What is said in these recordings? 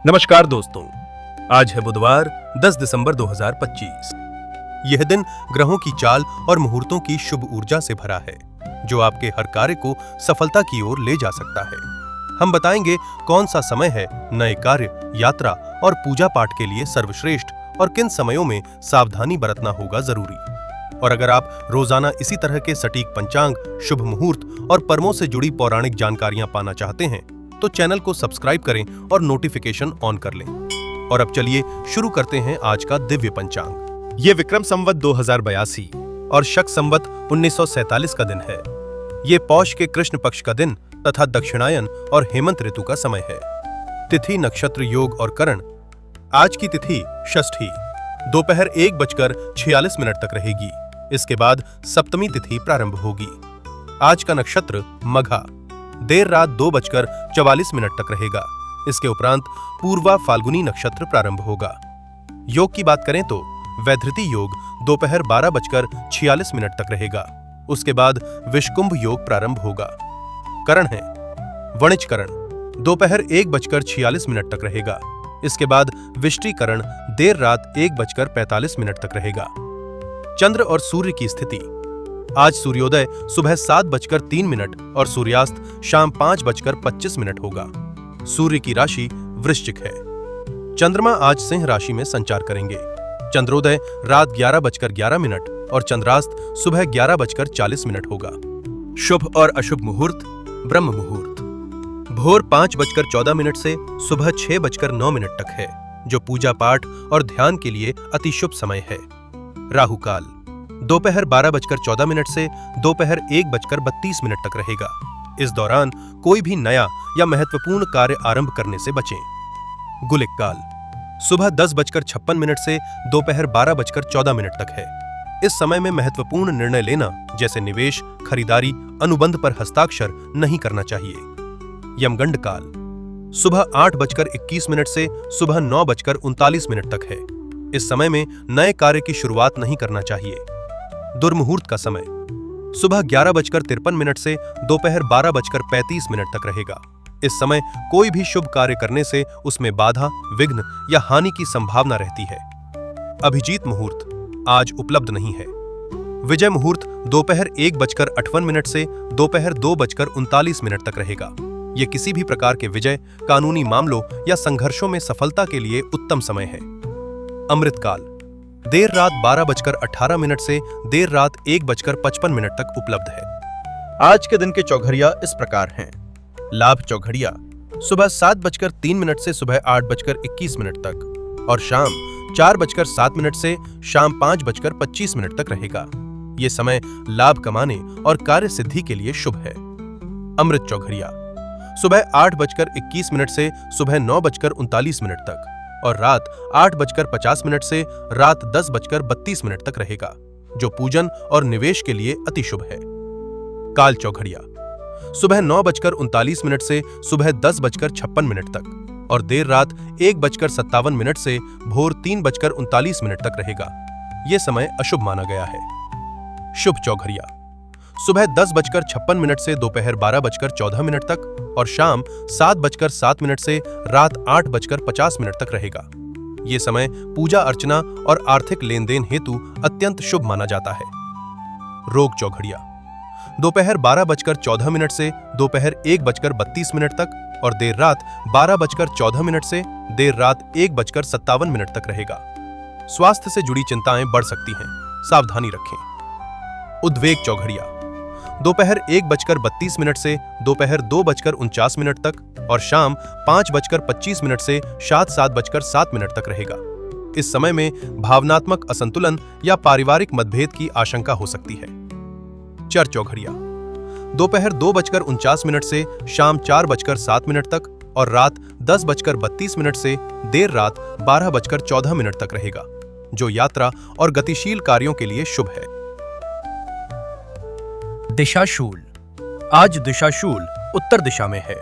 नमस्कार दोस्तों, आज है बुधवार 10 दिसंबर 2025। यह दिन ग्रहों की चाल और मुहूर्तों की शुभ ऊर्जा से भरा है, जो आपके हर कार्य को सफलता की ओर ले जा सकता है। हम बताएंगे कौन सा समय है नए कार्य, यात्रा और पूजा पाठ के लिए सर्वश्रेष्ठ और किन समयों में सावधानी बरतना होगा जरूरी। और अगर आप रोजाना इसी तरह के सटीक पंचांग, शुभ मुहूर्त और पर्वों से जुड़ी पौराणिक जानकारियां पाना चाहते हैं तो चैनल को सब्सक्राइब करें और नोटिफिकेशन ऑन कर लें। और अब चलिए शुरू करते हैं आज का दिव्य पंचांग। ये विक्रम संवत 2082 और शक संवत 1947 का दिन है। ये पौष के कृष्ण पक्ष का दिन तथा दक्षिणायन और हेमंत ऋतु का समय है। तिथि, नक्षत्र, योग और करण। आज की तिथि षष्ठी दोपहर 1:46 तक रहेगी। इसके बाद सप्तमी तिथि प्रारंभ होगी। आज का नक्षत्र मघा देर रात 2:44 तक रहेगा। इसके उपरांत पूर्वा फाल्गुनी नक्षत्र प्रारंभ होगा। योग की बात करें तो वैधृति योग दोपहर 12:46 तक रहेगा। उसके बाद विषकुंभ योग प्रारंभ होगा। करण है वणिज करण दोपहर 1:46 तक रहेगा। इसके बाद विष्टि करण देर रात 1:45 तक रहेगा। चंद्र और सूर्य की स्थिति। आज सूर्योदय सुबह 7:03 और सूर्यास्त शाम 5:25 होगा। सूर्य की राशि वृश्चिक है। चंद्रमा आज सिंह राशि में संचार करेंगे। चंद्रोदय रात 11:11 और चंद्रास्त सुबह 11:40 होगा। शुभ और अशुभ मुहूर्त। ब्रह्म मुहूर्त भोर 5:14 से सुबह 6:09 तक है, जो पूजा पाठ और ध्यान के लिए अति शुभ समय है। राहु काल दोपहर 12:14 से दोपहर 1:32 तक रहेगा। इस दौरान कोई भी नया या महत्वपूर्ण कार्य आरंभ करने से बचें। गुलिक काल सुबह 10:56 से दोपहर 12:14 तक है। इस समय में महत्वपूर्ण निर्णय लेना, जैसे निवेश, खरीदारी, अनुबंध पर हस्ताक्षर नहीं करना चाहिए। यमगंड काल सुबह 8:21 से सुबह 9:39 तक है। इस समय में नए कार्य की शुरुआत नहीं करना चाहिए। दुर्मुहूर्त का समय सुबह 11:53 से दोपहर 12:35 तक रहेगा। इस समय कोई भी शुभ कार्य करने से उसमें बाधा, विघ्न या हानि की संभावना रहती है। अभिजीत मुहूर्त आज उपलब्ध नहीं है। विजय मुहूर्त दोपहर 1:58 से दोपहर 2:39 तक रहेगा। यह किसी भी प्रकार के विजय, कानूनी मामलों या संघर्षों में सफलता के लिए उत्तम समय है। अमृतकाल देर रात 12:18 से देर रात 1:55 तक उपलब्ध है। आज के दिन के चौघड़िया इस प्रकार हैं। लाभ चौघड़िया सुबह 7:03 से सुबह 8:21 तक और शाम 4:07 से शाम 5:25 तक रहेगा। ये समय लाभ कमाने और कार्य सिद्धि के लिए शुभ है। अमृत चौघड़िया सुबह 8:21 से सुबह 9:39 तक और रात 8:50 से रात 10:32 तक रहेगा, जो पूजन और निवेश के लिए अति शुभ है। काल चौघड़िया सुबह 9:39 से सुबह 10:56 तक और देर रात 1:57 से भोर 3:39 तक रहेगा। यह समय अशुभ माना गया है। शुभ चौघड़िया सुबह 10:56 से दोपहर 12:14 तक और शाम 7:07 से रात 8:50 तक रहेगा। ये समय पूजा अर्चना और आर्थिक लेन देन हेतु अत्यंत शुभ माना जाता है। रोग चौघड़िया दोपहर 12:14 से दोपहर 1:32 तक और देर रात 12:14 से देर रात 1:57 तक रहेगा। स्वास्थ्य से जुड़ी चिंताएं बढ़ सकती हैं, सावधानी रखें। उद्वेग चौघड़िया दोपहर 1:32 से दोपहर 2:49 तक और शाम 5:25 से 7:07 तक रहेगा। इस समय में भावनात्मक असंतुलन या पारिवारिक मतभेद की आशंका हो सकती है। चर चौघड़िया दोपहर 2:49 से शाम 4:07 तक और रात 10:32 से देर रात 12:14 तक रहेगा, जो यात्रा और गतिशील कार्यों के लिए शुभ है। दिशाशूल आज दिशाशूल उत्तर दिशा में है।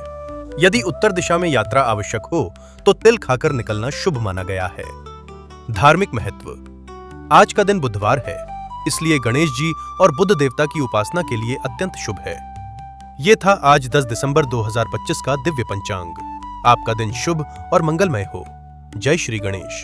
यदि उत्तर दिशा में यात्रा आवश्यक हो तो तिल खाकर निकलना शुभ माना गया है। धार्मिक महत्व आज का दिन बुधवार है, इसलिए गणेश जी और बुद्ध देवता की उपासना के लिए अत्यंत शुभ है। यह था आज 10 दिसंबर 2025 का दिव्य पंचांग। आपका दिन शुभ और मंगलमय हो। जय श्री गणेश।